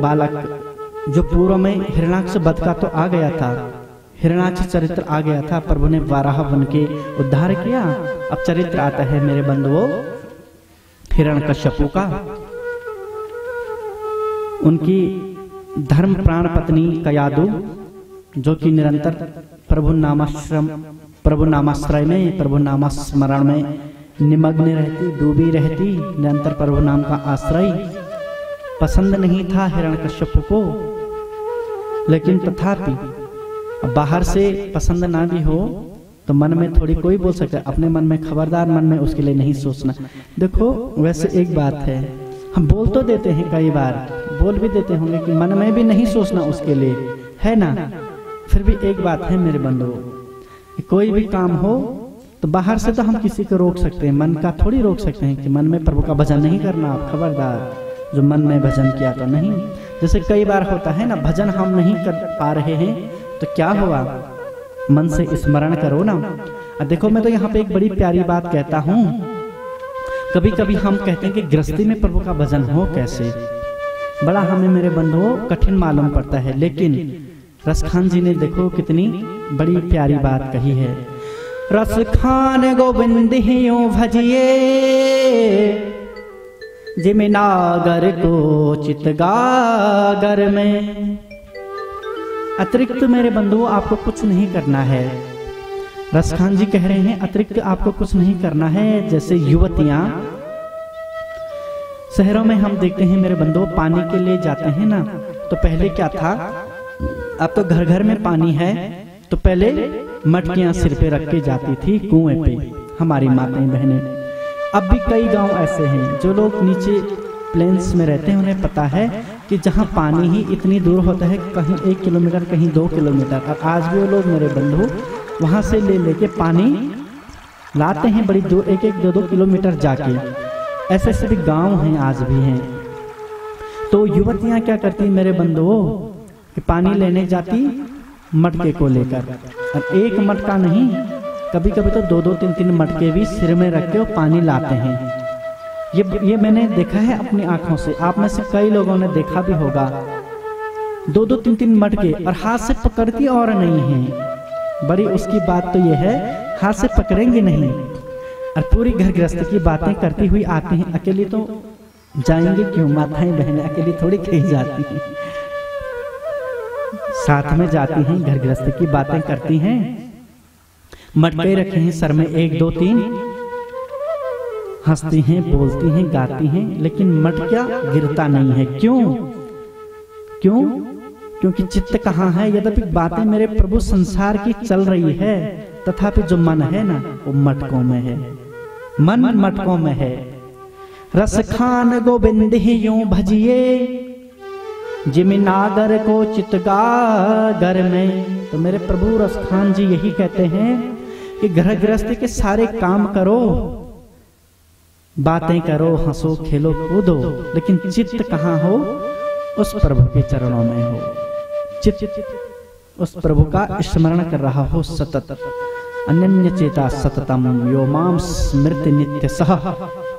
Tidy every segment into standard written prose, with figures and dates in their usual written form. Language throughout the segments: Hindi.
बालक जो पूर्व में हिरण्याक्ष वध का तो आ गया था, हिरण्याक्ष चरित्र आ गया था, प्रभु ने वाराह बन के उद्धार किया। अब चरित्र आता है मेरे बंधुओं हिरण्यकश्यपु का। उनकी धर्म प्राण पत्नी कयादु, जो कि निरंतर प्रभु नामाश्रय में, प्रभु नामस्मरण में निमग्न रहती, डूबी रहती, निरंतर प्रभु नाम का आश्रय। पसंद नहीं था हिरण्यकश्यपु को, लेकिन तथापि बाहर से पसंद ना भी हो तो मन में थोड़ी कोई बोल सकता है, अपने मन में खबरदार, मन में उसके लिए नहीं सोचना। देखो वैसे एक बात है, हम बोल तो देते हैं, कई बार बोल भी देते होंगे कि मन में भी नहीं सोचना उसके लिए, है ना। फिर भी एक बात है मेरे बंधुओं, कोई भी काम हो तो बाहर से तो हम किसी को रोक सकते हैं, मन का थोड़ी रोक सकते हैं कि मन में प्रभु का भजन नहीं करना, आप खबरदार, जो मन में भजन किया तो नहीं। जैसे कई बार होता है ना, भजन हम नहीं कर पा रहे हैं तो क्या हुआ, मन से स्मरण करो ना। अब देखो मैं तो यहाँ पे एक बड़ी प्यारी बात कहता हूँ, कभी कभी हम कहते हैं कि गृहस्थी में प्रभु का भजन हो कैसे, बड़ा हमें मेरे बंधुओं कठिन मालूम पड़ता है। लेकिन रसखान जी ने देखो कितनी बड़ी प्यारी बात कही है। रसखान गोविंद ह्यो भजिए, जिमिनागर को चितगागर में। अतिरिक्त मेरे बंधुओं आपको कुछ नहीं करना है, रसखान जी कह रहे हैं अतिरिक्त आपको कुछ नहीं करना है। जैसे युवतियां शहरों में हम देखते हैं मेरे बंधुओं, पानी के लिए जाते हैं ना, तो पहले क्या था, अब तो घर घर में पानी है, तो पहले मटकियां सिर पे रख के जाती थी कुएं पे हमारी माताएं बहनें। अब भी कई गांव ऐसे हैं, जो लोग नीचे प्लेन्स में रहते हैं उन्हें पता है कि जहां पानी ही इतनी दूर होता है, कहीं 1 किलोमीटर कहीं 2 किलोमीटर, और आज भी वो लोग मेरे बंधु वहां से ले लेके पानी लाते हैं बड़ी दूर, 1-2 किलोमीटर जाके। ऐसे ऐसे भी गांव हैं, आज भी हैं। तो युवतियां क्या करती मेरे बंधुओं कि पानी लेने जाती मटके को लेकर, और एक मटका नहीं, कभी कभी तो 2-2, 3-3 मटके भी सिर में रख के वो पानी लाते हैं। ये मैंने देखा है अपनी आंखों से, आप में से कई लोगों ने देखा भी होगा। 2-2, 3-3 मटके, और हाथ से पकड़ती और नहीं है। बड़ी उसकी बात तो यह है, हाथ से पकड़ेंगे नहीं, और पूरी घर गृहस्थ की बातें करती हुई आती हैं। अकेली तो जाएंगे क्यों, माताएं बहनें अकेली थोड़ी कहीं जाती हैं, साथ में जाती हैं, घर गृहस्थ की बातें करती हैं। मटके रखे हैं सर में 1-2-3, हंसती हैं, बोलती हैं, गाती हैं, लेकिन मटका गिरता नहीं है। क्यों? क्योंकि चित्त कहाँ है। यद्यपि बातें मेरे प्रभु संसार की चल रही है, तथापि जो मन है ना वो मटकों में है, मन मटकों में है। रसखान गोविंद ह्यो भजिए, जिमिनागर को चितगागर में। तो मेरे प्रभु रसखान जी यही कहते हैं कि घर गृहस्थी के सारे काम करो, बातें करो, हंसो, खेलो, कूदो, लेकिन चित्त कहाँ हो, उस प्रभु के चरणों में हो। चित्त उस प्रभु का स्मरण कर रहा हो सतत। अनन्य चेता सततम यो माम स्मृति नित्य सह,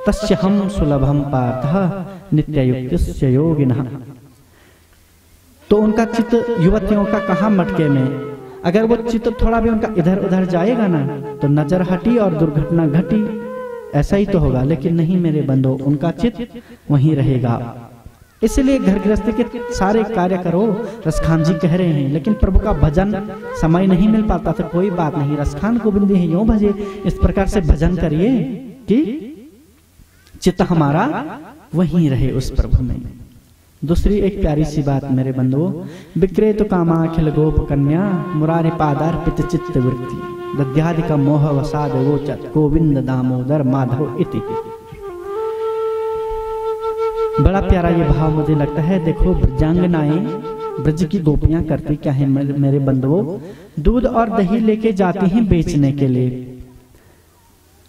तस्य हम सुलभम पार्थः नित्ययुक्तस्य योगिनः। तो उनका चित्त युवतियों का कहाँ मटके में। अगर वो चित्त थोड़ा भी उनका इधर उधर जाएगा ना तो नजर हटी और दुर्घटना घटी, ऐसा ही तो होगा। लेकिन नहीं मेरे बंधु, उनका चित्त वहीं रहेगा। इसलिए घर गृहस्थी के सारे कार्य करो, रसखान जी कह रहे हैं। लेकिन प्रभु का भजन समय नहीं मिल पाता तो कोई बात नहीं, रसखान गोविंद ह्यो भजे, इस प्रकार से भजन करिए कि चित्त हमारा वहीं रहे उस प्रभु में। दूसरी एक प्यारी सी बात मेरे बंधुओं, विक्रेत कामाखिल गोप कन्या मुरारी पादार्पित चित्त वृत्ति दध्यादि का मोह वसाद वोचत गोविंद दामोदर माधव इति। बड़ा प्यारा ये भाव मुझे लगता है। देखो ब्रजांगनाएं, ब्रज की गोपियां करती क्या है मेरे बंधुओं, दूध और दही लेके जाती हैं बेचने के लिए।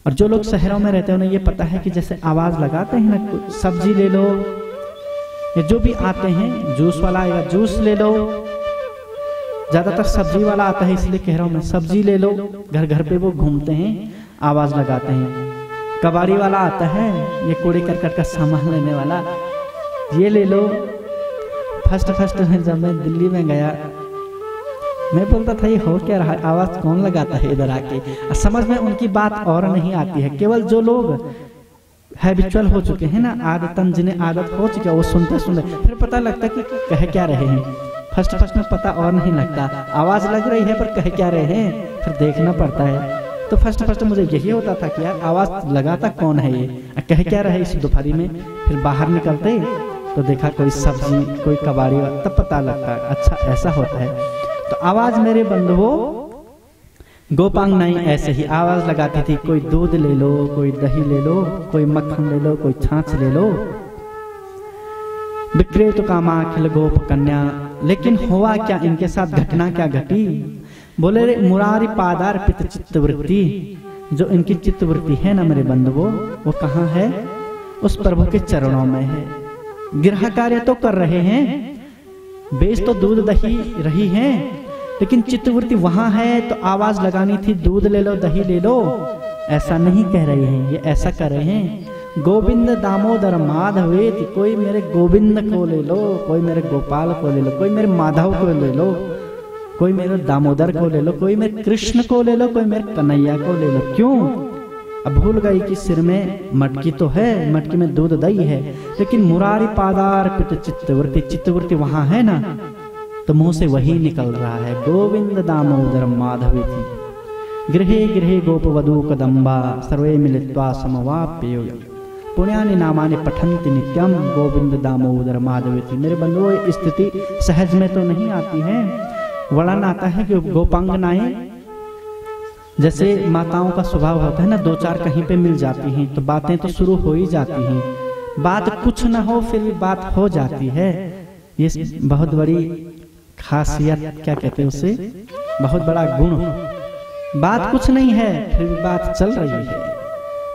और जो लोग शहरों में रहते हैं उन्हें ये पता है कि जैसे आवाज लगाते हैं ना, सब्जी ले लो, या जो भी आते हैं, जूस वाला या जूस ले लो, ज्यादातर सब्जी वाला आता है इसलिए कह रहा हूं मैं, सब्जी ले लो। घर घर पे वो घूमते हैं, आवाज लगाते हैं। कबाड़ी वाला आता है, ये कूड़े करकट का सामान लेने वाला, ये ले लो। फर्स्ट जब मैं दिल्ली में गया, मैं बोलता था ये हो क्या रहा है, आवाज कौन लगाता है इधर आके। समझ में उनकी बात और नहीं आती है। केवल जो लोग हैबिचुअल हो चुके हैं ना, आदतन जिन्हें आदत हो चुकी है, वो सुनते सुनते फिर पता लगता कि कह क्या रहे हैं। फर्स्ट में पता और नहीं लगता, आवाज लग रही है पर कह क्या रहे हैं, फिर देखना पड़ता है। तो फर्स्ट मुझे यही होता था कि यार आवाज लगाता कौन है ये, कह क्या रहे इस दोपहरी में। फिर बाहर निकलते तो देखा कोई सब्जी, कोई कबाड़ी, तब पता लगता है अच्छा ऐसा होता है। तो आवाज मेरे बंधुओं गोपांगनाएं ऐसे ही आवाज लगाती थी, कोई दूध ले लो, कोई दही ले लो, कोई मक्खन ले लो, कोई छाछ ले लो। विक्रेत कामाखिल गोप कन्या, लेकिन हुआ क्या इनके साथ, घटना क्या घटी। बोले रे मुरारी पादार्पित चित्तवृत्ति, जो इनकी चित्तवृत्ति है ना मेरे बंधुओं, वो कहाँ है, उस प्रभु के चरणों में है। गृह कार्य तो कर रहे हैं, बेच तो दूध दही रही है, लेकिन चित्तवृत्ति वहां है। तो आवाज लगानी थी दूध ले लो, दही ले लो, ऐसा नहीं कह रहे हैं, ये ऐसा कर रहे हैं गोविंद दामोदर माधवेति, कोई मेरे गोविंद को ले लो, कोई मेरे गोपाल को ले लो, कोई मेरे माधव को ले लो, कोई मेरे दामोदर को ले लो, कोई मेरे कृष्ण को ले लो, कोई मेरे कन्हैया को ले लो। क्यों? अब भूल गई कि सिर में मटकी तो है, मटकी में दूध दही है, लेकिन मुरारी पादार्पित चित्तवृत्ति, चित्तवृत्ति वहां है ना, तो मुंह से वही निकल रहा है गोविंद दामोदर माधवेति। गृहे गृहे गोपवधू कदम्बा सर्वे मिलित्वा समवाप्य पुण्यानि नामानि पठन्ति नित्यम गोविंद दामोदर माधवेति। मेरे बंधुओं स्थिति सहज में तो नहीं आती है, वर्णन आता है कि गोपांगनाएं जैसे माताओं का स्वभाव होता है ना, दो चार कहीं पे मिल जाती हैं तो बातें तो शुरू हो ही जाती हैं, बात कुछ ना हो फिर भी बात हो जाती है। ये बहुत बड़ी खासियत, क्या कहते हैं उसे, बहुत बड़ा गुण। बात कुछ नहीं है फिर भी बात चल रही है।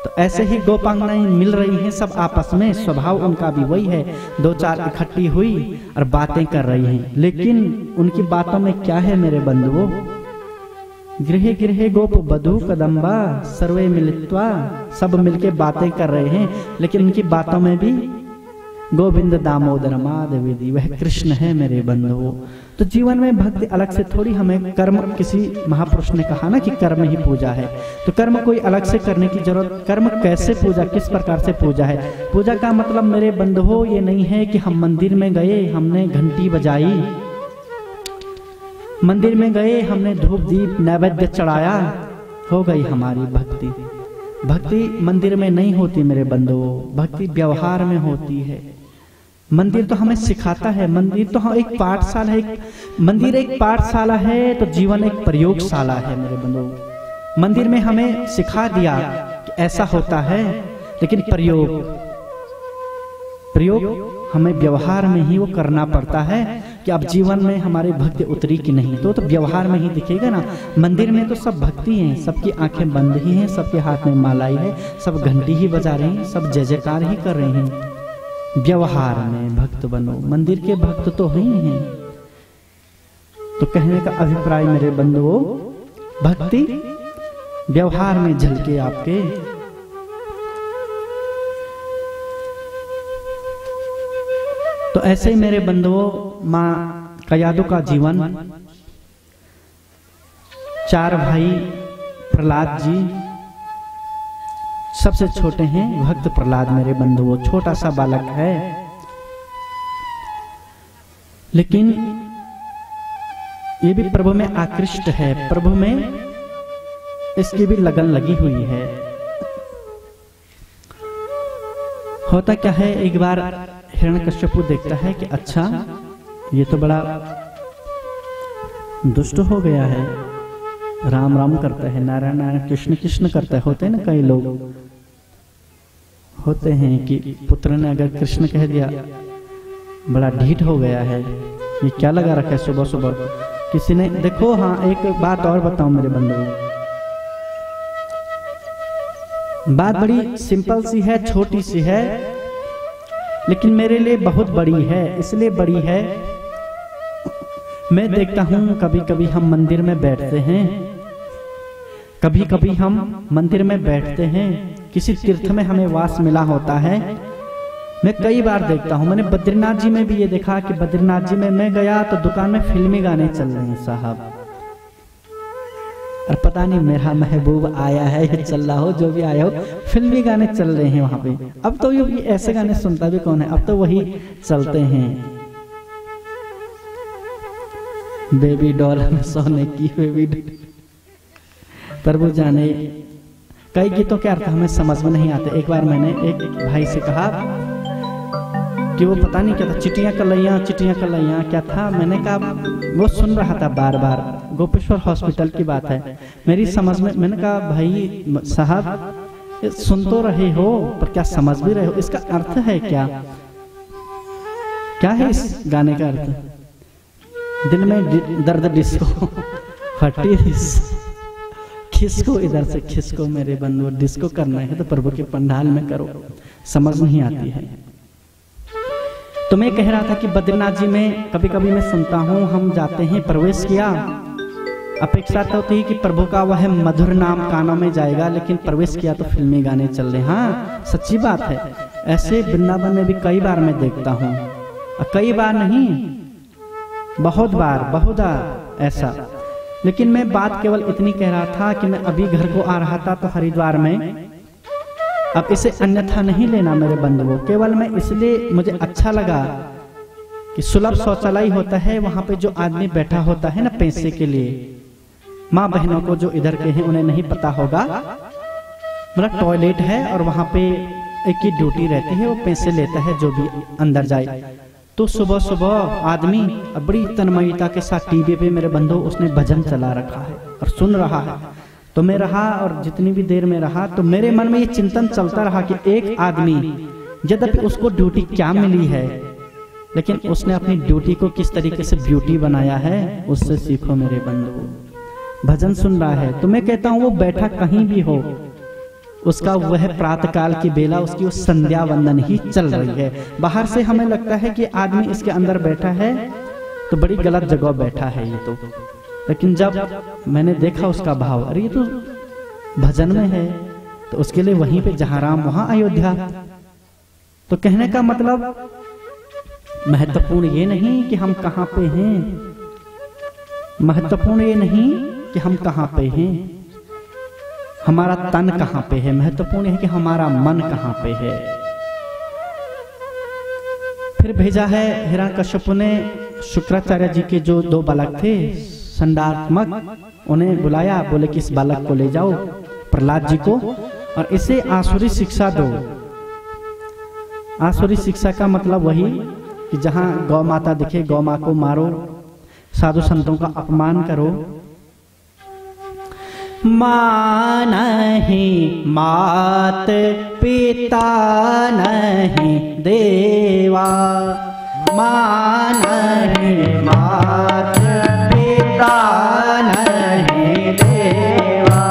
तो ऐसे ही गोपांगनाएं मिल रही हैं सब आपस में, स्वभाव उनका भी वही है, दो चार इकट्ठी हुई और बातें कर रही हैं। लेकिन उनकी बातों में क्या है मेरे बंधुओं, गृहे गृहे गोप बधू कदम्बा सर्वे मिलित्वा, सब मिलके बातें कर रहे हैं, लेकिन उनकी बातों में भी गोविंद दामोदर माधवेति, वह कृष्ण है मेरे बंधुओं। तो जीवन में भक्ति अलग से थोड़ी, हमें कर्म, किसी महापुरुष ने कहा ना कि कर्म ही पूजा है, तो कर्म कोई अलग से करने की जरूरत। कर्म कैसे पूजा, किस प्रकार से पूजा है? पूजा का मतलब मेरे बंधुओं ये नहीं है कि हम मंदिर में गए, हमने घंटी बजाई, मंदिर में गए, हमने धूप दीप नैवेद्य चढ़ाया, हो गई हमारी भक्ति। भक्ति मंदिर में नहीं होती मेरे बंधुओं, भक्ति व्यवहार में होती है। मंदिर तो हमें सिखाता है, मंदिर तो हम एक पाठशाला है, मंदिर एक पाठशाला है तो जीवन एक प्रयोगशाला है मेरे बंधुओं। मंदिर में हमें सिखा दिया कि ऐसा होता है, लेकिन प्रयोग हमें व्यवहार में ही वो करना पड़ता है कि अब जीवन में हमारी भक्ति उतरी कि नहीं, तो व्यवहार में ही दिखेगा ना। मंदिर में तो सब भक्ति हैं, सबकी आंखें बंद ही हैं, सबके हाथ में मालाई है, सब घंटी ही बजा रहे हैं, सब जय जयकार ही कर रहे हैं। व्यवहार में भक्त बनो, मंदिर के भक्त तो ही हैं। तो कहने का अभिप्राय मेरे बंधुओं, भक्ति व्यवहार में झलके आपके। तो ऐसे ही मेरे बंधुओं माँ कयादु का जीवन, चार भाई प्रहलाद जी सबसे छोटे हैं, भक्त प्रहलाद मेरे बंधुओं, छोटा सा बालक है, लेकिन ये भी प्रभु में आकृष्ट है, प्रभु में इसकी भी लगन लगी हुई है। होता क्या है, एक बार हिरण्यकश्यपु देखता है कि अच्छा ये तो बड़ा दुष्ट हो गया है, राम राम करता है, नारायण नारायण कृष्ण कृष्ण करता है। होते हैं ना कई लोग होते हैं कि पुत्र ने अगर कृष्ण कह दिया, बड़ा ढीठ हो गया है, ये क्या लगा रखा है सुबह सुबह किसी ने। देखो हाँ, एक बात और बताऊं मेरे बंधुओं, बात बड़ी सिंपल सी है, छोटी सी है, लेकिन मेरे लिए बहुत बड़ी है। इसलिए बड़ी है, मैं देखता हूं कभी कभी हम मंदिर में बैठते हैं, कभी कभी हम मंदिर में बैठते हैं, किसी तीर्थ में हमें वास मिला होता है, मैं कई बार देखता हूँ। मैंने बद्रीनाथ जी में भी ये देखा कि बद्रीनाथ जी में मैं गया तो दुकान में फिल्मी गाने चल रहे हैं साहब, और पता नहीं मेरा महबूब आया है या चल रहा हो, जो भी आया हो, फिल्मी गाने चल रहे हैं वहां पे। अब तो ये ऐसे गाने सुनता भी कौन है, अब तो वही चलते हैं। बेबी डॉल सोने की बेबी डॉल, प्रभु जाने। कई गीतों के अर्थ हमें समझ में नहीं आते। एक बार मैंने एक भाई से कहा कि वो पता नहीं क्या था, चिट्टियां कलैया क्या था। मैंने कहा, वो सुन रहा था बार बार, गोपेश्वर हॉस्पिटल की बात है, मेरी समझ में। मैंने कहा भाई साहब सुन तो रहे हो पर क्या समझ भी रहे हो, इसका अर्थ है क्या, क्या है इस गाने का अर्थ? दिल में दर्द डिस्को फटी खिसको, इधर से खिसको मेरे बंधु, डिस्को करना है तो प्रभु के पंडाल में करो, समझ नहीं आती है। तो मैं कह रहा था कि बद्रीनाथ जी में कभी कभी मैं सुनता हूँ, हम जाते हैं, प्रवेश किया, अपेक्षा तो होती है कि प्रभु का वह मधुर नाम कानों में जाएगा, लेकिन प्रवेश किया तो फिल्मी गाने चल रहे। हाँ सच्ची बात है, ऐसे वृंदावन में भी कई बार मैं देखता हूँ, कई बार नहीं, बहुत बार ऐसा। लेकिन मैं बात केवल इतनी कह रहा था कि मैं अभी घर को आ रहा था तो हरिद्वार में, अब इसे अन्यथा नहीं लेना मेरे बंधुओं, केवल मैं इसलिए मुझे अच्छा लगा कि सुलभ शौचालय होता है वहां पे, जो आदमी बैठा होता है ना पैसे के लिए, माँ बहनों को जो इधर के हैं उन्हें नहीं पता होगा, मतलब टॉयलेट है और वहां पे एक ही ड्यूटी रहती है, वो पैसे लेता है जो भी अंदर जाए। तो सुबह सुबह आदमी बड़ी तन्मयता के साथ टीवी पे मेरे बंधु उसने भजन चला रखा है और सुन रहा है। तो मैं रहा, और जितनी भी देर में रहा तो मेरे मन में ये चिंतन चलता रहा कि एक आदमी, यद्यपि उसको ड्यूटी क्या मिली है, लेकिन उसने अपनी ड्यूटी को किस तरीके से ब्यूटी बनाया है, उससे सीखो मेरे बंधु। भजन सुन रहा है, तो मैं कहता हूँ वो बैठा कहीं भी हो, उसका वह प्रातः काल की बेला, उसकी वो संध्या वंदन ही चल रही है। बाहर से हमें लगता है कि आदमी इसके अंदर बैठा है तो बड़ी गलत जगह बैठा है ये तो, लेकिन जब मैंने देखा उसका भाव, अरे ये तो भजन में है, तो उसके लिए वहीं पे जहां राम वहां अयोध्या। तो कहने का मतलब महत्वपूर्ण ये नहीं कि हम कहां पे हैं, महत्वपूर्ण ये नहीं कि हम कहां पे हैं, हमारा तन कहां पे है, महत्वपूर्ण है कि हमारा मन कहां पे है। फिर भेजा है हिरण्यकश्यप ने शुक्राचार्य जी के जो 2 बालक थे संडात्मक, उन्हें बुलाया, बोले कि इस बालक को ले जाओ प्रहलाद जी को और इसे आसुरी शिक्षा दो। आसुरी शिक्षा का मतलब वही कि जहां गौ माता दिखे गौ मां को मारो, साधु संतों का अपमान करो। माँ नहीं मात पिता नहीं देवा, माँ नहीं मात पिता नहीं देवा,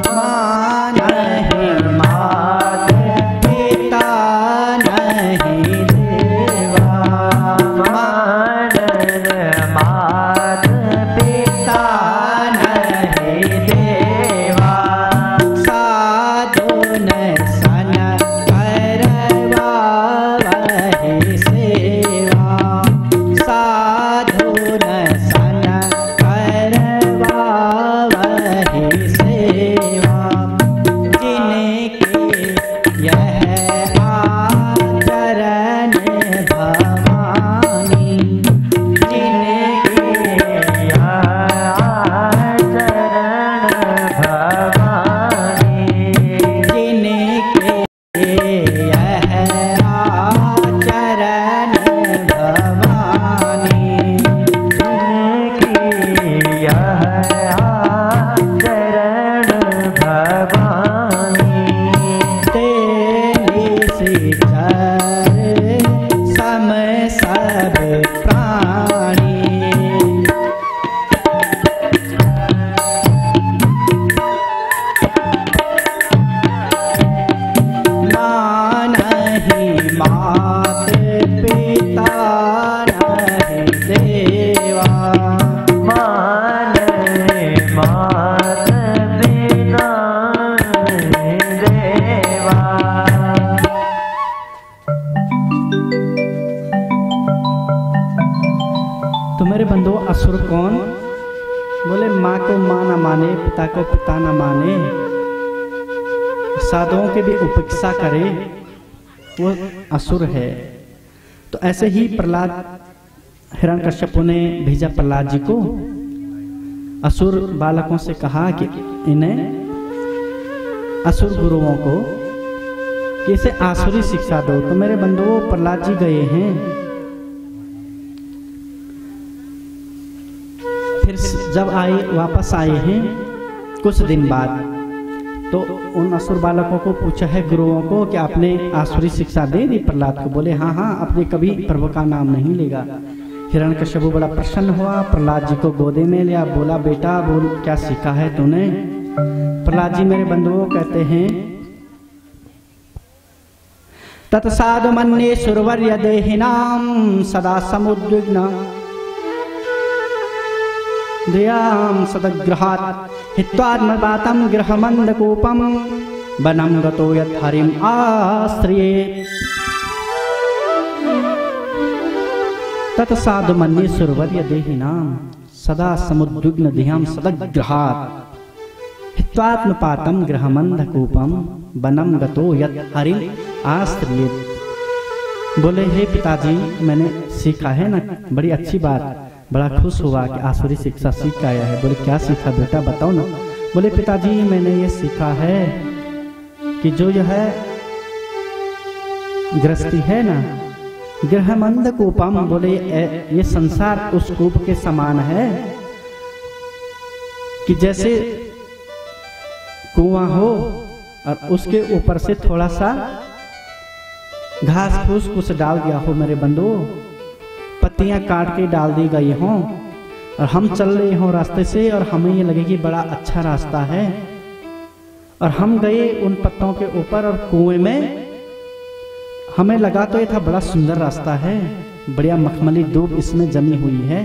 माँ नहीं मात पिता नहीं देवा, माँ नहीं मात पिता नहीं देवा, साधु ने सन करवा वही सेवा, साधु ने सन करवा माँ को माँ न माने, पिता को पिता न माने, साधुओं के भी उपेक्षा करे, वो असुर है। तो ऐसे ही प्रहलाद, हिरण्यकश्यपु ने भेजा प्रहलाद जी को, असुर बालकों से कहा कि इन्हें असुर गुरुओं को कि इसे आसुरी शिक्षा दो। तो मेरे बंधुओं, प्रहलाद जी गए हैं, फिर जब वापस आए हैं कुछ दिन बाद, तो उन असुर बालकों को पूछा है गुरुओं को कि आपने आसुरी शिक्षा दे दी प्रहलाद को? बोले हाँ हाँ, आपने कभी प्रभु का नाम नहीं लेगा। हिरण्यकश्यपु बड़ा प्रसन्न हुआ, प्रहलाद जी को गोदे में लिया, बोला बेटा बोल क्या सीखा है तूने? प्रहलाद जी मेरे बंधुओं कहते हैं, तत्साधु मन्ये सुरवर्य देहिनाम सदा समुद्विग्न दयाम सदग्रहात् हित्वात्मपातं गृहमन्दकूपं वनं गतो यत् हरिम् आश्रयेत्। तत्साधु मन्ये सुरवर्य देहिनाम सदा समुद्विग्न दयाम सदग्रहात् हित्वात्मपातं गृहमन्दकूपं वनं गतो यत् हरिम् आश्रयेत्। बोले हे पिताजी, मैंने सीखा है ना, बड़ी अच्छी बात, बड़ा खुश हुआ कि आसुरी शिक्षा सीख के आया है। बोले क्या सीखा बेटा, बताओ ना। बोले पिताजी, मैंने ये सीखा है कि जो यह गृहस्थी है ना, गृहमंद कूपम, बोले ये संसार उस कूप के समान है कि जैसे कुआं हो और उसके ऊपर से थोड़ा सा घास फूस कुछ डाल दिया हो मेरे बंधु, पत्तियां काट के डाल दी गई हों, और हम चल रहे हों रास्ते से और हमें ये लगे कि बड़ा अच्छा रास्ता है, और हम गए उन पत्तों के ऊपर और कुएं में, हमें लगा तो ये था बड़ा सुंदर रास्ता है, बढ़िया मखमली दूब इसमें जमी हुई है,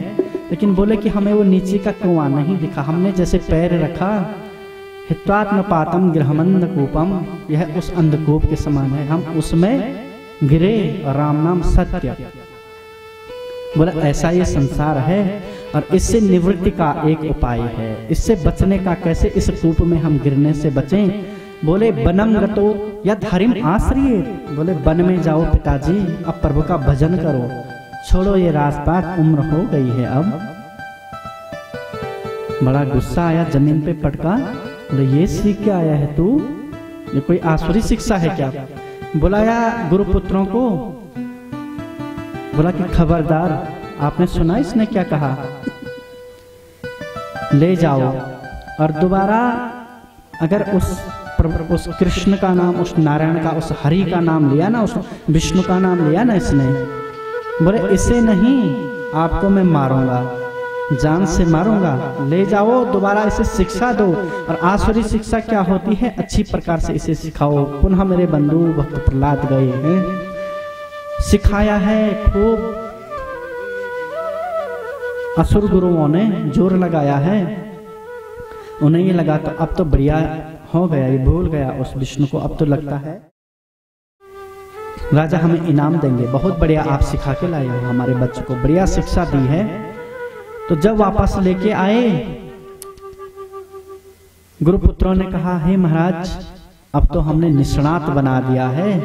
लेकिन बोले कि हमें वो नीचे का कुआं नहीं दिखा। हमने जैसे पैर रखा, हित्वात्मपातं गृहमंद कूपम, यह उस अंधकूप के समान है, हम उसमें गिरे और राम नाम सत्य। बोला ऐसा ये संसार है और इससे निवृत्ति का एक उपाय है, इससे बचने का कैसे, इस कूप में हम गिरने से बचें। बोले बनम गतो यद हरिम आश्रयेत्, बोले वन में जाओ पिताजी, अब प्रभु का भजन करो, छोड़ो ये राजपाट, उम्र हो गई है अब। बड़ा गुस्सा आया, जमीन पे पटका, बोले ये सीख के आया है तू, ये कोई आसुरी शिक्षा है क्या? बुलाया गुरुपुत्रों को, बोला कि खबरदार, आपने सुना इसने क्या कहा, ले जाओ और दोबारा अगर उस कृष्ण का नाम, उस नारायण का, उस हरि का नाम लिया ना, उस विष्णु का नाम लिया ना इसने, बोले इसे नहीं, आपको मैं मारूंगा, जान से मारूंगा, ले जाओ दोबारा इसे शिक्षा दो। और आसुरी शिक्षा क्या होती है, अच्छी प्रकार से इसे सिखाओ। पुनः मेरे बंधु भक्त प्रहलाद गए हैं, सिखाया है खूब, असुर गुरुओं ने जोर लगाया है, उन्हें ये लगा तो अब तो बढ़िया हो गया, ये भूल गया उस विष्णु को, अब तो लगता है राजा हमें इनाम देंगे, बहुत बढ़िया आप सिखा के लाए हो हमारे बच्चों को, बढ़िया शिक्षा दी है। तो जब वापस लेके आए, गुरुपुत्रों ने कहा हे महाराज, अब तो हमने निष्णात बना दिया है,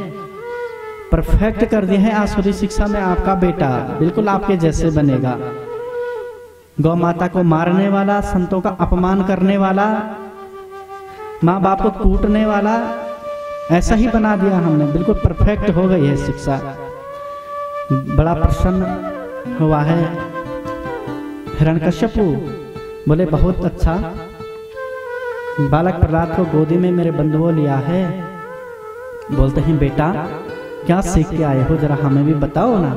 परफेक्ट कर दिया है आसुरी शिक्षा में, आपका बेटा बिल्कुल आपके जैसे बनेगा, गौ माता को मारने वाला, संतों का अपमान करने वाला, माँ बाप को कूटने वाला, ऐसा ही बना दिया हमने, बिल्कुल परफेक्ट हो गई है शिक्षा। बड़ा प्रसन्न हुआ है हिरण्यकश्यपु, बोले बहुत अच्छा, बालक प्रहलाद को गोदी में मेरे बंधुओं लिया है। बोलते हैं बेटा क्या सीख के आए हो, जरा हमें भी बताओ ना।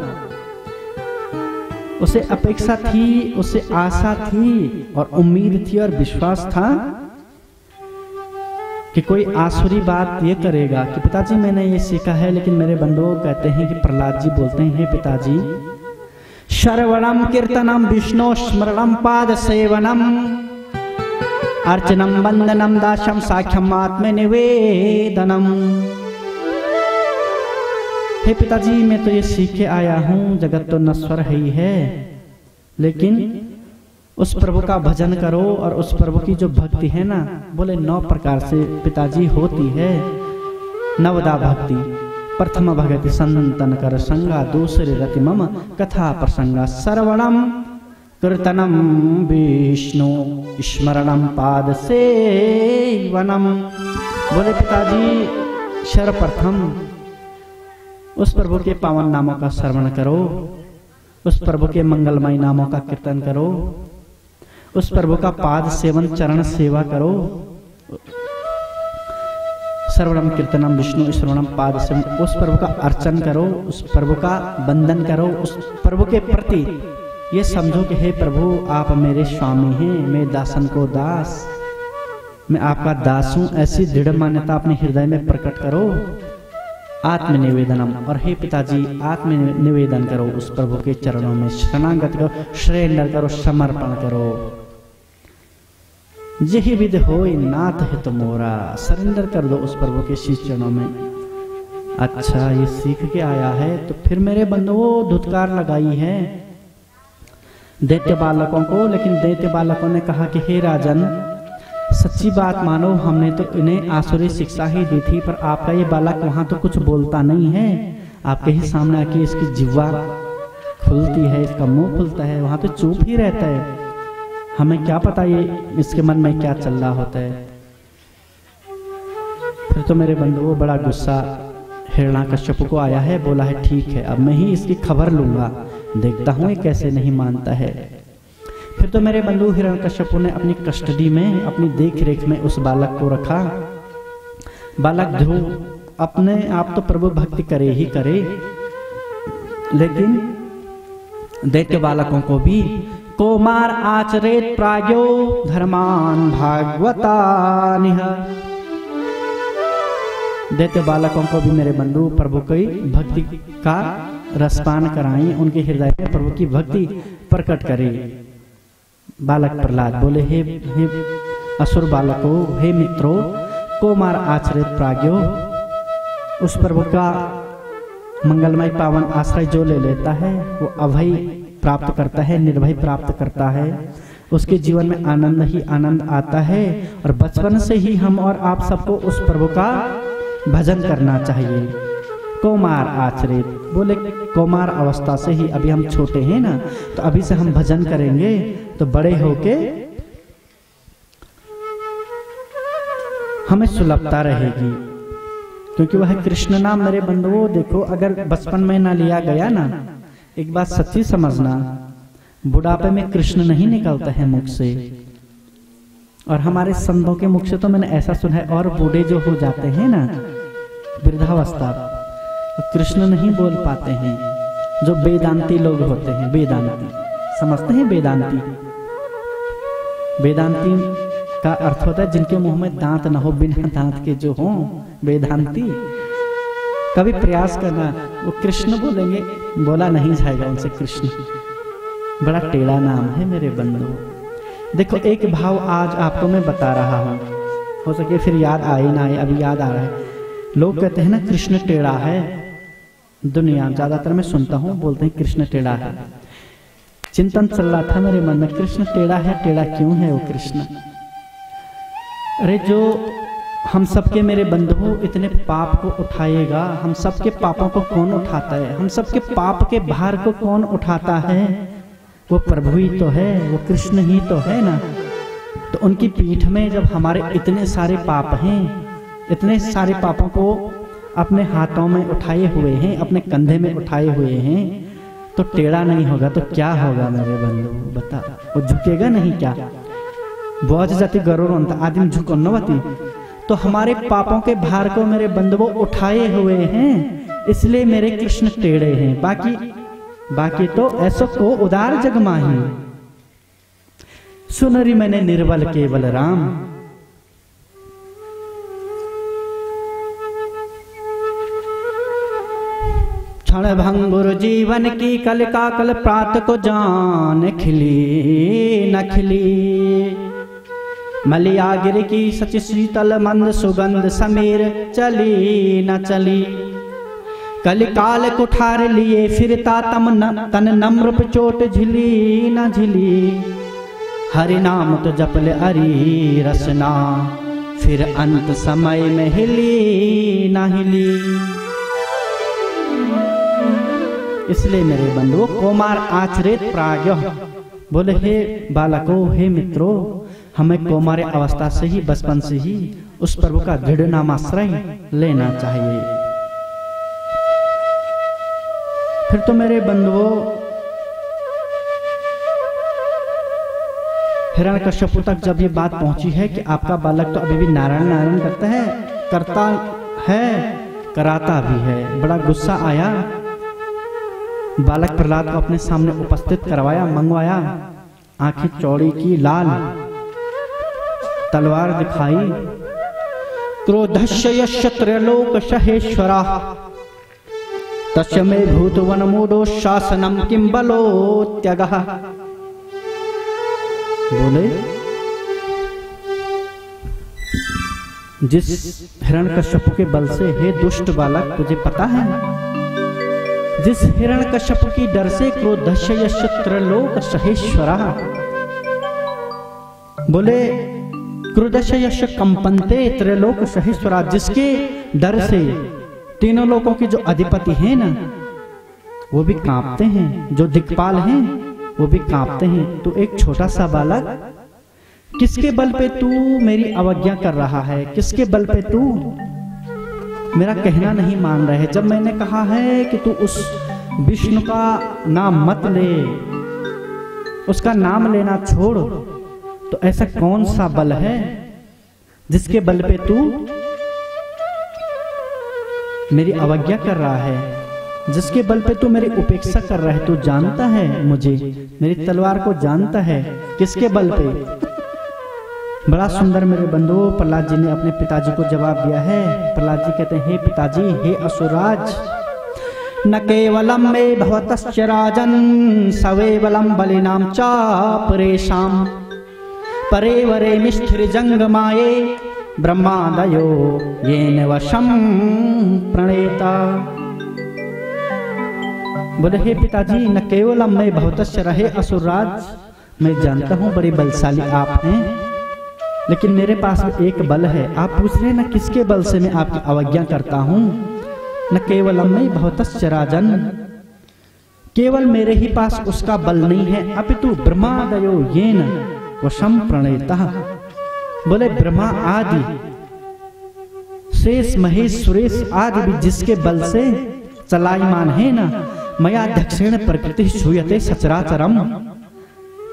उसे अपेक्षा थी, उसे आशा थी और उम्मीद थी और विश्वास था कि कोई आसुरी बात ये करेगा कि पिताजी मैंने ये सीखा है, लेकिन मेरे बंधुओं कहते हैं कि प्रहलाद जी बोलते हैं पिताजी, श्रवणम कीर्तनम विष्णु स्मरणम पाद सेवनम अर्चनम वंदनम दाशम साख्यम आत्म निवेदनम। हे पिताजी मैं तो ये सीख के आया हूँ, जगत तो नश्वर ही है, लेकिन उस प्रभु का भजन करो। और उस प्रभु की जो भक्ति है ना, बोले 9 प्रकार से पिताजी होती है। नवदा भक्ति, प्रथम भगति संतन कर संगा, दूसरे रति मम कथा प्रसंगा, श्रवणम कीर्तनम विष्णु स्मरणम पाद सेवनम। बोले पिताजी सर्वप्रथम उस प्रभु के पावन नामों का श्रवण करो, उस प्रभु के मंगलमय नामों का कीर्तन करो, उस प्रभु का पाद सेवन चरण सेवा करो। श्रवणम कीर्तनम विष्णु श्रवणम पाद सेवन, उस प्रभु का अर्चन करो, उस प्रभु का वंदन करो। उस प्रभु के प्रति ये समझो कि हे प्रभु आप मेरे स्वामी हैं, मैं दासन को दास, मैं आपका दास हूं। ऐसी दृढ़ मान्यता अपने हृदय में प्रकट करो। आत्मनिवेदनम, और हे पिताजी आत्मनिवेदन करो, उस प्रभु के चरणों में शरणागत करो, सरेंडर करो, समर्पण करो। यही विधि होय नाथ हित मोरा, सरेंडर कर दो उस प्रभु के शीश चरणों में। अच्छा ये सीख के आया है तो फिर मेरे बंधुओं धुतकार लगाई है दैत्य बालकों को। लेकिन दैत्य बालकों ने कहा कि हे राजन सच्ची बात मानो, हमने तो इन्हें आसुरी शिक्षा ही दी थी, पर आपका ये बालक वहां तो कुछ बोलता नहीं है। आपके ही सामने आके इसकी जिह्वा खुलती है, इसका मुंह खुलता है, वहां तो चुप ही रहता है। हमें क्या पता ये इसके मन में क्या चल रहा होता है। फिर तो मेरे बंधुओं बड़ा गुस्सा हिरण्याकश्यप को आया है। बोला है ठीक है, अब मैं ही इसकी खबर लूंगा, देखता हूं ये कैसे नहीं मानता है। फिर तो मेरे बंधु हिरण्याकश्यप ने अपनी कस्टडी में, अपनी देख रेख में उस बालक को रखा। बालक ध्रुव अपने आप तो प्रभु भक्ति करे ही करे, लेकिन दैत्य बालकों को भी कोमार आचरेत प्राज्ञो धर्मान भागवतानिह। दैत्य बालकों को भी मेरे बंधु प्रभु की भक्ति का रसपान कराएं, उनके हृदय में प्रभु की भक्ति प्रकट करें। बालक प्रहलाद बोले हे असुर बालकों, हे मित्रों, कोमार आचरित प्राज्ञो, उस प्रभु का मंगलमय पावन आश्रय जो ले लेता है वो अभय प्राप्त करता है, निर्भय प्राप्त करता है। उसके जीवन में आनंद ही आनंद आता है। और बचपन से ही हम और आप सबको उस प्रभु का भजन करना चाहिए। कौमार आचरित, बोले कौमार अवस्था से ही, अभी हम छोटे हैं ना, तो अभी से हम भजन करेंगे तो बड़े होके हमें सुलभता रहेगी। क्योंकि वह कृष्ण नाम मेरे बंधुओं देखो, अगर बचपन में ना लिया गया ना, एक बात सच्ची समझना, बुढ़ापे में कृष्ण नहीं निकलता है मुख से। और हमारे संतों के मुख से तो मैंने ऐसा सुना है, और बूढ़े जो हो जाते हैं ना वृद्धावस्था, तो कृष्ण नहीं बोल पाते हैं। जो वेदांती लोग होते हैं, वेदांती समझते हैं, वेदांती, वेदांती का अर्थ होता है जिनके मुंह में दांत ना हो, बिना दांत के जो हो वेदांती। कभी प्रयास करना, वो कृष्ण बोलेंगे, बोला नहीं जाएगा उनसे कृष्ण। बड़ा टेढ़ा नाम है मेरे बंधु। देखो एक भाव आज आपको मैं बता रहा हूं, हो सके फिर याद आए ना आए, अभी याद आ रहा है। लोग कहते हैं ना कृष्ण टेढ़ा है, दुनिया ज्यादातर मैं सुनता हूं बोलते हैं कृष्ण टेढ़ा है। चिंतन चल रहा था मेरे मन में, कृष्ण टेढ़ा है, टेढ़ा क्यों है वो कृष्ण? अरे जो हम सबके मेरे बंधुओं इतने पाप को उठाएगा, हम सबके पापों को कौन उठाता है? हम सबके पाप के भार को कौन उठाता है? वो प्रभु ही तो है, वो कृष्ण ही तो है ना। तो उनकी पीठ में जब हमारे इतने सारे पाप हैं, इतने सारे पापों को अपने हाथों में उठाए हुए हैं, अपने कंधे में उठाए हुए हैं, तो टेढ़ा नहीं होगा तो क्या होगा मेरे बंधु? बता, वो झुकेगा नहीं क्या? बोझ जाति गरुड़ आदमी झुको नवती। तो हमारे पापों के भार को मेरे बंधुओं उठाए हुए हैं, इसलिए मेरे कृष्ण टेढ़े हैं। बाकी तो ऐसो को उदार जग माही, सुनरी मैंने निर्बल केवल राम। क्षण भंगुर जीवन की कल का कल प्रात को जान खिली न खिली, मलिया गिर की सच शीतल मंद सुगंध समीर चली न चली। कल काल कुठार लिए फिरता तन नम्र पे चोट झिली न झिली, हरि नाम तो जप ले हरि रसना, फिर अंत समय में हिली ना हिली। इसलिए मेरे बंधुओं, कौमार आचरित प्राज्ञ, बोले हे बालकों, हे मित्रों, हमें कौमार अवस्था से ही, बचपन से ही उस प्रभु का दृढ़ नामाश्रय लेना चाहिए। फिर तो मेरे बंधुओं, हिरण्यकश्यप तक जब ये बात पहुंची है कि आपका बालक तो अभी भी नारायण नारायण करता है, कराता भी है, बड़ा गुस्सा आया। बालक प्रहलाद को अपने सामने उपस्थित करवाया, मंगवाया, आंखें चौड़ी की, लाल, तलवार दिखाई। क्रोधस्य यस्य त्रैलोक सहेश्वरा, तस्य मे भूतवन मूढ़ो शासनम किम बलो त्यगः। बोले जिस हिरण्यकश्यप के बल से, हे दुष्ट बालक, तुझे पता है जिस हिरण्यकश्यप की डर से क्रोधस्य यस्य त्रैलोक सहेश्वरा, बोले क्रोधस्य यस्य कंपन्ते त्रैलोक सहेश्वरा, जिसके डर से तीनों लोकों के जो अधिपति हैं ना, वो भी कांपते हैं, जो दिक्पाल हैं वो भी कांपते हैं। तो एक छोटा सा बालक, किसके बल पे तू मेरी अवज्ञा कर रहा है? किसके बल पे तू मेरा कहना नहीं मान रहा है? जब मैंने कहा है कि तू उस विष्णु का नाम मत ले, उसका नाम लेना छोड़, तो ऐसा कौन सा बल है जिसके बल पे तू मेरी अवज्ञा कर रहा है, जिसके बल पे तू मेरी उपेक्षा कर रहा है? तू जानता है मुझे, मेरी तलवार को जानता है, किसके बल पे? बड़ा सुंदर मेरे बंधुओं, प्रहलाद जी ने अपने पिताजी को जवाब दिया है। प्रहलाद जी कहते हैं, हे पिताजी, हे असुराज, न केवलम मे भवतश्च राजन, सवेवलम बलिनाम च परेशाम, परेवरे मिष्ठिर जंगमाये, ब्रह्मादयो येन वशम प्रणेता। बोले हे पिताजी, न केवलम मैं भवतश्च, रहे असुरराज, मैं जानता हूं बड़े बलशाली आप हैं, लेकिन मेरे पास एक बल है। आप पूछ रहे हैं ना किसके बल से मैं आपकी अवज्ञा करता हूं? न केवलम मैं भवतश्च राजन, केवल मेरे ही पास उसका बल नहीं है, अपितु ब्रह्मादयो येन वशम प्रणेता। बोले ब्रह्मा आदि, शेष महेश सुरेश आदि भी जिसके बल से चलायमान है ना, मया दक्षिण प्रकृति छूयते सचराचरम।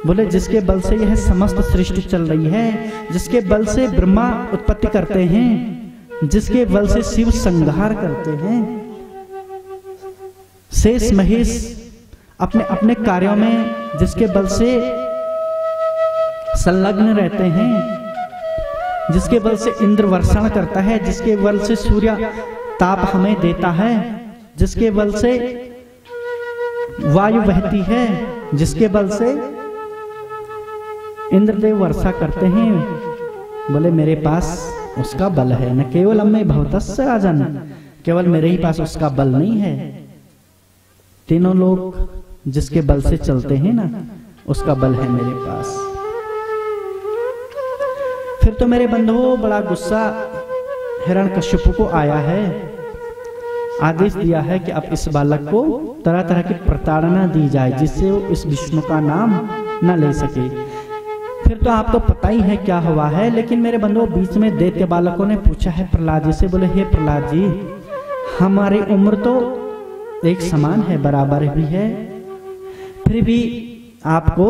बोले जिसके बल से यह समस्त सृष्टि चल रही है, जिसके बल से ब्रह्मा उत्पत्ति करते हैं, जिसके बल से शिव संहार करते हैं, शेष महेश अपने अपने कार्यों में जिसके बल से संलग्न रहते हैं, जिसके बल से इंद्र वर्षण करता है, जिसके बल से सूर्य ताप हमें देता है, जिसके बल से वायु बहती है, जिसके बल से इंद्रदेव वर्षा करते हैं, बोले मेरे पास उसका बल है। न केवल मैं भवतस्य राजन, केवल मेरे ही पास उसका बल नहीं है, तीनों लोग जिसके बल से चलते हैं ना, उसका बल है मेरे पास। फिर तो मेरे बंधुओं, बड़ा गुस्सा हिरण्यकश्यप को आया है, आदेश दिया है कि अब इस बालक को तरह तरह की प्रताड़ना दी जाए, जिससे वो इस विष्णु का नाम न ले सके। फिर तो आपको पता ही है क्या हुआ है, लेकिन मेरे बंधुओं, बीच में दैत्य बालकों ने पूछा है प्रहलाद जी से, बोले हे प्रहलाद जी, हमारी उम्र तो एक समान है, बराबर भी है, फिर भी आपको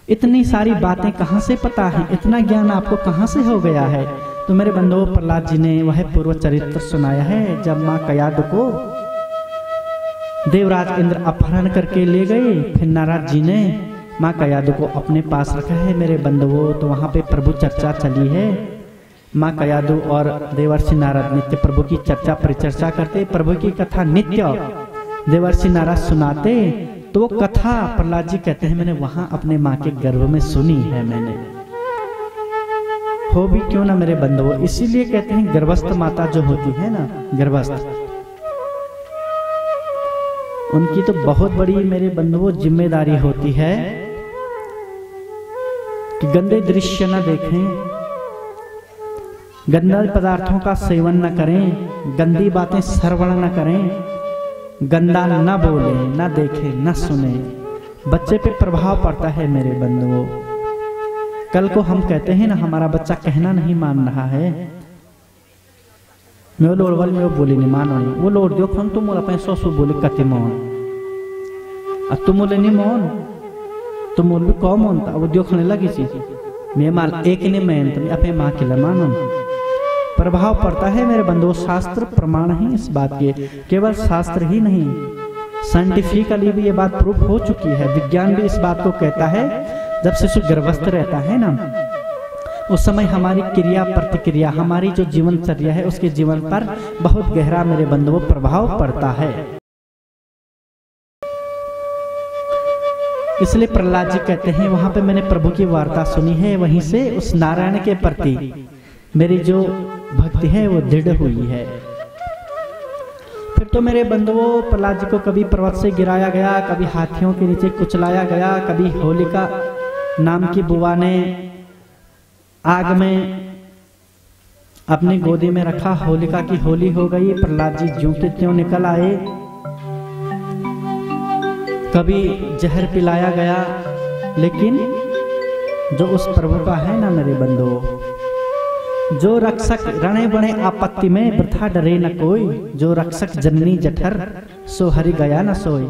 इतनी सारी बातें कहां से पता है, इतना ज्ञान आपको कहां से हो गया है? तो मेरे बंधुओं, प्रहलाद जी ने वह पूर्व चरित्र सुनाया है, जब मां कयादु को देवराज इंद्र अपहरण करके ले गए, फिर नारद जी ने मां कयादु को अपने पास रखा है। मेरे बंधुओं, तो वहां पे प्रभु चर्चा चली है, मां कयादु और देवर्षि नारद नित्य प्रभु की चर्चा परिचर्चा करते, प्रभु की कथा नित्य देवर्षि नारद सुनाते। तो वो कथा प्रहलाद जी कहते हैं, मैंने वहां अपने माँ के गर्भ में सुनी है, मैंने, हो भी क्यों ना मेरे बंधुओं। इसीलिए कहते हैं गर्भस्थ माता जो होती है ना, गर्भस्थ, उनकी तो बहुत बड़ी मेरे बंधुओं जिम्मेदारी होती है कि गंदे दृश्य न देखें, गंदे पदार्थों का सेवन न करें, गंदी बातें श्रवण न करें, गंदा न बोले, न देखे, न सुने। बच्चे पे प्रभाव पड़ता है मेरे बंधुओं। कल को हम कहते हैं ना हमारा बच्चा कहना नहीं मान रहा है, मैं लोड़वल में वो बोली नहीं मानो नहीं, वो लोड़ दो खन तुम अपने ससु बोले कति मौन, अब तुम बोले नहीं मौन, तुम बोल भी कौ मौन था, वो देखने लगी सी मैं माल एक ने मैं तुम अपने माँ के लिए मानो। प्रभाव पड़ता है मेरे बंधुओं। शास्त्र प्रमाण ही इस बात के, केवल शास्त्र ही नहीं, साइंटिफिकली भी ये बात प्रूफ हो चुकी है। विज्ञान भी इस बात को कहता है, जब शिशु गर्भस्थ रहता है ना, उस समय हमारी क्रिया प्रतिक्रिया, हमारी जो जीवनचर्या है उसके जीवन पर बहुत गहरा मेरे बंधुओं प्रभाव पड़ता है। इसलिए प्रहलाद जी कहते हैं, वहां पे मैंने प्रभु की वार्ता सुनी है, वहीं से उस नारायण के प्रति मेरी जो भक्ति है वो दृढ़ हुई है। फिर तो मेरे बंधुओं प्रहलाद जी को कभी पर्वत से गिराया गया, कभी हाथियों के नीचे कुचलाया गया, कभी होलिका नाम की बुआ ने आग में अपनी गोदी में रखा, होलिका की होली हो गई, प्रहलाद जी ज्यों के त्यों निकल आए। कभी जहर पिलाया गया, लेकिन जो उस प्रभु का है ना मेरे बंधुओं, जो रक्षक रणे बणे आपत्ति में वृथा डरे न कोई, जो रक्षक जननी जठर सो हरि गया न सोई।